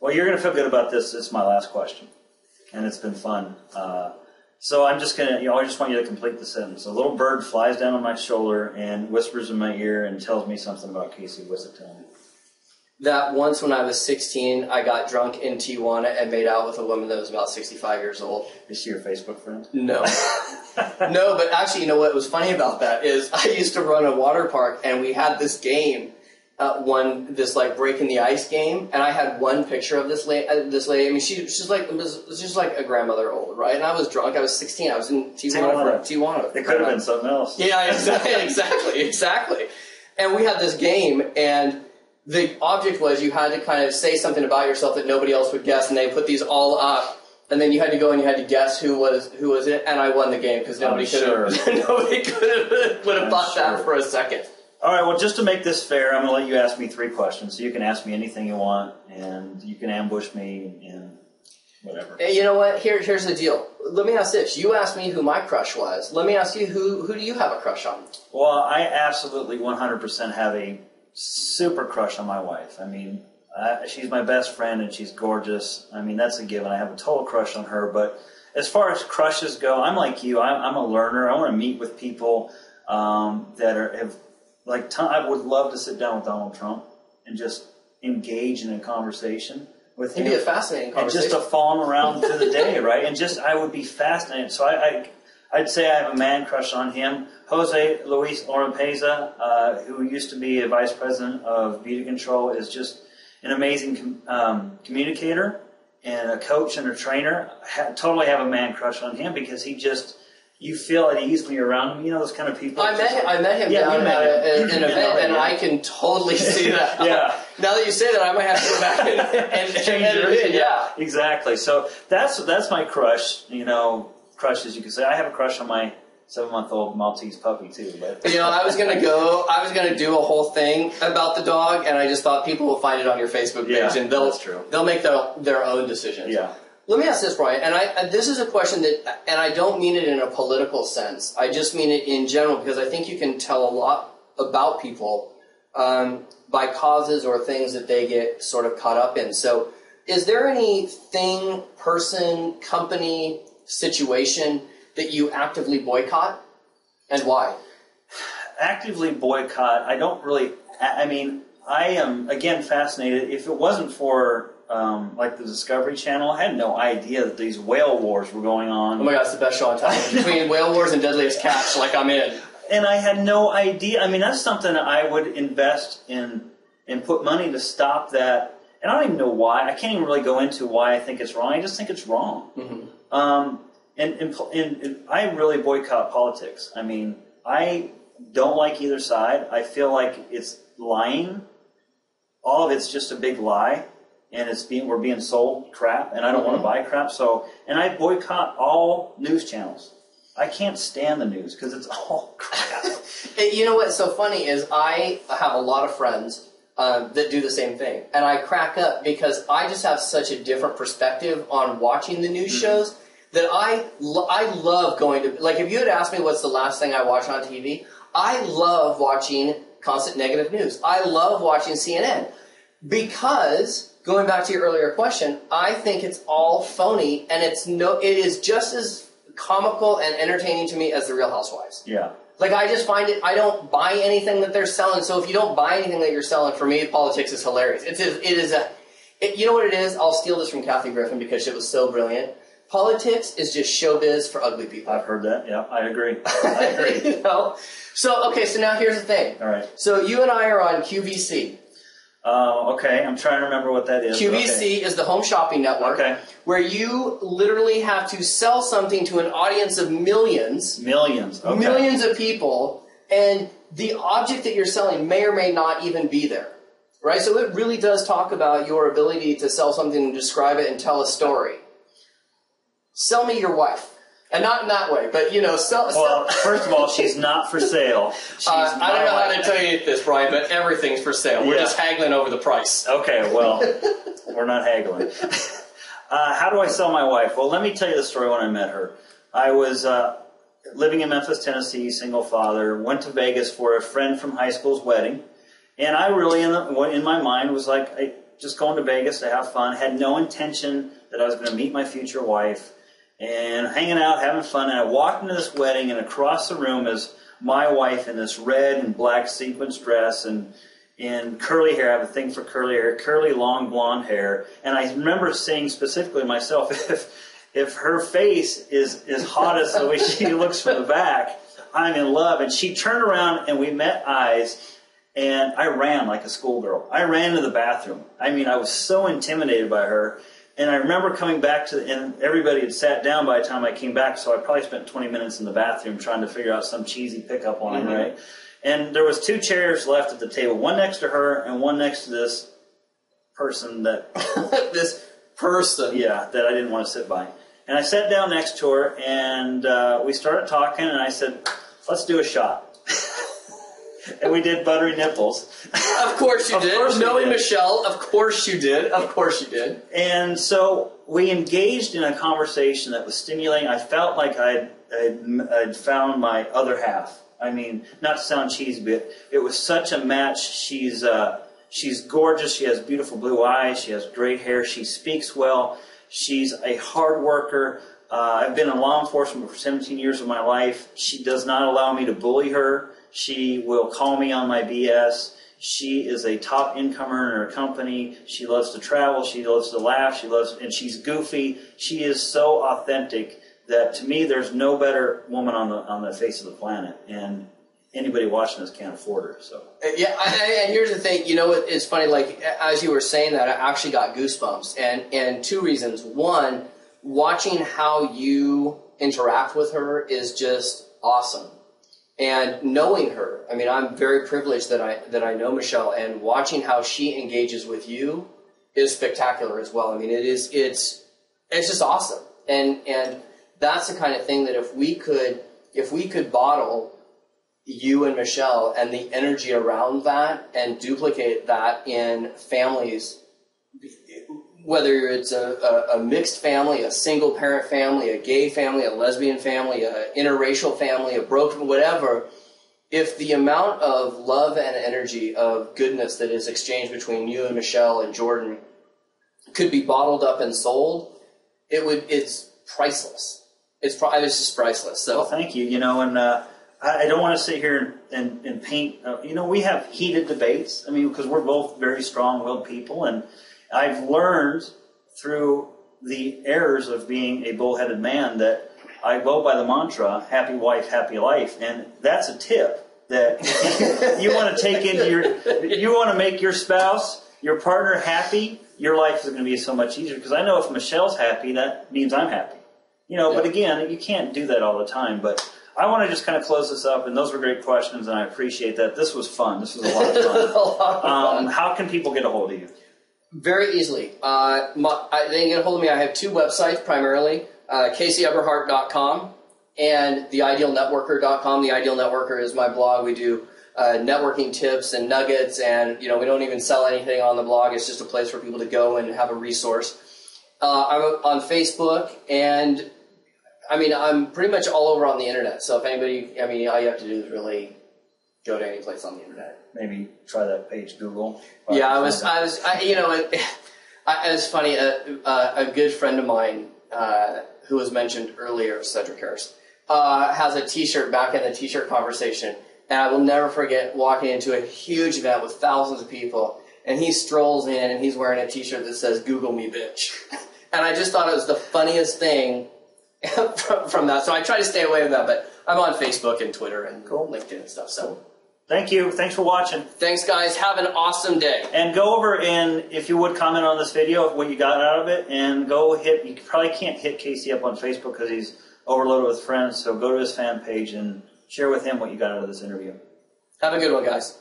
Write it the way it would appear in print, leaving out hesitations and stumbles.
Well, you're going to feel good about this. This is my last question, and it's been fun. So I'm just going to, I just want you to complete the sentence. A little bird flies down on my shoulder and whispers in my ear and tells me something about Casey. What's it telling me? That once when I was 16, I got drunk in Tijuana and made out with a woman that was about 65 years old. Is she your Facebook friend? No. No, but actually, you know what was funny about that is I used to run a water park, and we had this game, this like breaking the ice game, and I had one picture of this lady. I mean, she's like, it was just like a grandmother old, right? And I was drunk. I was 16. I was in Tijuana. It could have been something else. Yeah, exactly. And we had this game, and the object was you had to kind of say something about yourself that nobody else would guess, and they put these all up. And then you had to go and you had to guess who was it, and I won the game because nobody would have thought that for a second. All right, well, just to make this fair, I'm going to let you ask me 3 questions. So you can ask me anything you want, and you can ambush me and whatever. You know what? Here's the deal. Let me ask this. You asked me who my crush was. Let me ask you, who do you have a crush on? Well, I absolutely 100% have a super crush on my wife. I mean, she's my best friend, and she's gorgeous. I mean, that's a given. I have a total crush on her. But as far as crushes go, I'm like you. I'm a learner. I want to meet with people that I would love to sit down with Donald Trump and just engage in a conversation with him. It'd be a fascinating conversation. And just to follow him around through the day, right? And I would be fascinated. So I'd say I have a man crush on him. Jose Luis Oropeza, who used to be a vice president of beauty control, is just an amazing communicator and a coach and a trainer. Totally have a man crush on him because you feel at ease when you're around him. You know those kind of people. I met him down at an event, and I can totally see that. Yeah. Now that you say that, I might have to go back and change it. Yeah, exactly. So that's my crush. Crushes, you could say. I have a crush on my 7-month-old Maltese puppy too. But I was gonna do a whole thing about the dog, and I just thought people will find it on your Facebook page, and they'll make their own decisions. Yeah. Let me ask this, Brian, and this is a question that, and I don't mean it in a political sense. I just mean it in general because I think you can tell a lot about people by causes or things that they get sort of caught up in. So, is there any thing, person, company, situation that you actively boycott, and why? Actively boycott, I don't really, I mean, I am, again, fascinated. If it wasn't for, like the Discovery Channel, I had no idea that these whale wars were going on. Oh my God, it's the best show on television. Between Whale Wars and Deadliest Catch, like I'm in. And I had no idea. I mean, that's something that I would invest in and put money to stop that. And I don't even know why. I can't even really go into why I think it's wrong. I just think it's wrong. Mm-hmm. And I really boycott politics. I mean, I don't like either side. I feel like it's lying. All of it's just a big lie, and we're being sold crap, and I don't want to buy crap. And I boycott all news channels. I can't stand the news because it's all crap. You know what's so funny is I have a lot of friends that do the same thing, and I crack up because I just have such a different perspective on watching the news shows. That I love going to, like if you had asked me what's the last thing I watch on TV, I love watching constant negative news. I love watching CNN because, going back to your earlier question, I think it's all phony and it is just as comical and entertaining to me as The Real Housewives. Yeah. Like I just find I don't buy anything that they're selling, so if you don't buy anything that you're selling, for me, politics is hilarious. You know what it is? I'll steal this from Kathy Griffin because it was so brilliant. Politics is just showbiz for ugly people. I've heard that. Yeah, I agree. So, okay, so now here's the thing. All right. So you and I are on QVC. Okay. I'm trying to remember what that is. QVC is the home shopping network. Okay. Where you literally have to sell something to an audience of millions. Millions. Okay. Millions of people. And the object that you're selling may or may not even be there. Right? So it really does talk about your ability to sell something and describe it and tell a story. Sell me your wife. And not in that way, but, Well, first of all, she's not for sale. I don't know how to tell you this, Brian, but everything's for sale. We're just haggling over the price. Okay, well, we're not haggling. How do I sell my wife? Well, let me tell you the story when I met her. I was living in Memphis, Tennessee, single father, went to Vegas for a friend from high school's wedding, and I really, in my mind, was like, just going to Vegas to have fun. Had no intention that I was going to meet my future wife, and hanging out, having fun. And I walked into this wedding, and across the room is my wife in this red and black sequins dress and curly hair. I have a thing for curly hair, curly long blonde hair. And I remember saying specifically to myself, if her face is as hot as the way she looks from the back, I'm in love. And she turned around and we met eyes, and I ran like a schoolgirl. I ran to the bathroom. I mean, I was so intimidated by her. And I remember coming back and everybody had sat down by the time I came back, so I probably spent 20 minutes in the bathroom trying to figure out some cheesy pickup line, right? And there was 2 chairs left at the table, one next to her and one next to this person that... This person? Yeah, that I didn't want to sit by. And I sat down next to her, and we started talking, and I said, let's do a shot. And we did buttery nipples. Of course you did. Knowing Michelle, of course you did. Of course you did. And so we engaged in a conversation that was stimulating. I felt like I'd found my other half. I mean, not to sound cheesy, but it was such a match. She's gorgeous. She has beautiful blue eyes. She has great hair. She speaks well. She's a hard worker. I've been in law enforcement for 17 years of my life. She does not allow me to bully her. She will call me on my BS. She is a top incomer in her company. She loves to travel. She loves to laugh. And she's goofy. She is so authentic that to me, there's no better woman on the face of the planet. And anybody watching this can't afford her. So yeah, and here's the thing. You know, it's funny. Like as you were saying that, I actually got goosebumps, and 2 reasons. One, watching how you interact with her is just awesome. And knowing her, I mean, I'm very privileged that I know Michelle, and watching how she engages with you is spectacular as well. I mean, it's just awesome, and that's the kind of thing that if we could bottle you and Michelle and the energy around that and duplicate that in families, whether it's a mixed family, a single parent family, a gay family, a lesbian family, an interracial family, a broken whatever, if the amount of love and energy of goodness that is exchanged between you and Michelle and Jordan could be bottled up and sold, it's priceless. It's just priceless. So well, thank you. You know, and I don't want to sit here and paint. You know, we have heated debates. I mean, because we're both very strong-willed people, and I've learned through the errors of being a bullheaded man that I go by the mantra, happy wife, happy life. And that's a tip that you want to take into you want to make your spouse, your partner happy, your life is going to be so much easier. Because I know if Michelle's happy, that means I'm happy. You know, yeah. But again, you can't do that all the time. But I want to just kind of close this up, and those were great questions, and I appreciate that. This was fun. This was a lot of fun. A lot of fun. How can people get a hold of you? Very easily. They can get a hold of me. I have 2 websites primarily, CaseyEberhart.com and TheIdealNetworker.com. The Ideal Networker is my blog. We do networking tips and nuggets, and we don't even sell anything on the blog. It's just a place for people to go and have a resource. I'm on Facebook, and I'm pretty much all over on the internet. So if anybody, all you have to do is really go to any place on the internet. Maybe try that page, Google. Yeah, it was funny. A good friend of mine who was mentioned earlier, Cedric Harris, has a T-shirt back in the T-shirt conversation, and I will never forget walking into a huge event with thousands of people, and he strolls in and he's wearing a T-shirt that says "Google me, bitch," and I just thought it was the funniest thing from that. So I try to stay away from that, but I'm on Facebook and Twitter and LinkedIn and stuff. So. Thank you. Thanks for watching. Thanks, guys. Have an awesome day. And go over and, if you would, comment on this video of what you got out of it. And you probably can't hit Casey up on Facebook because he's overloaded with friends. So go to his fan page and share with him what you got out of this interview. Have a good one, guys.